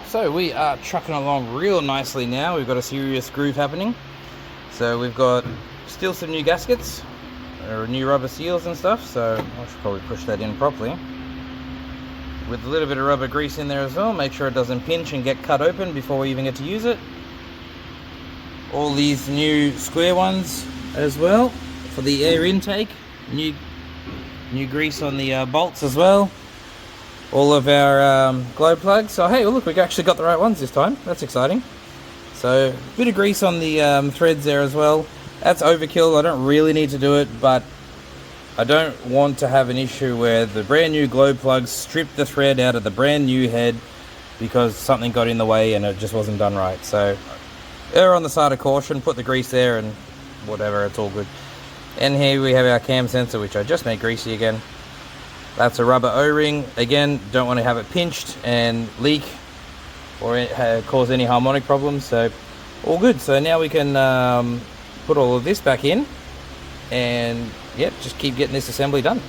So we are trucking along real nicely now. We've got a serious groove happening. So we've got still some new gaskets, or new rubber seals and stuff, so I should probably push that in properly. With a little bit of rubber grease in there as well, make sure it doesn't pinch and get cut open before we even get to use it. All these new square ones as well for the air intake. New grease on the bolts as well. All of our glow plugs. Oh hey, well, look, we actually got the right ones this time. That's exciting. So a bit of grease on the threads there as well. That's overkill. I don't really need to do it, but I don't want to have an issue where the brand new glow plugs strip the thread out of the brand new head because something got in the way and it just wasn't done right. So err on the side of caution, put the grease there and whatever, it's all good. And here we have our cam sensor, which I just made greasy again. That's a rubber O-ring. Again, don't want to have it pinched and leak or cause any harmonic problems. So all good. So now we can put all of this back in and yep, just keep getting this assembly done.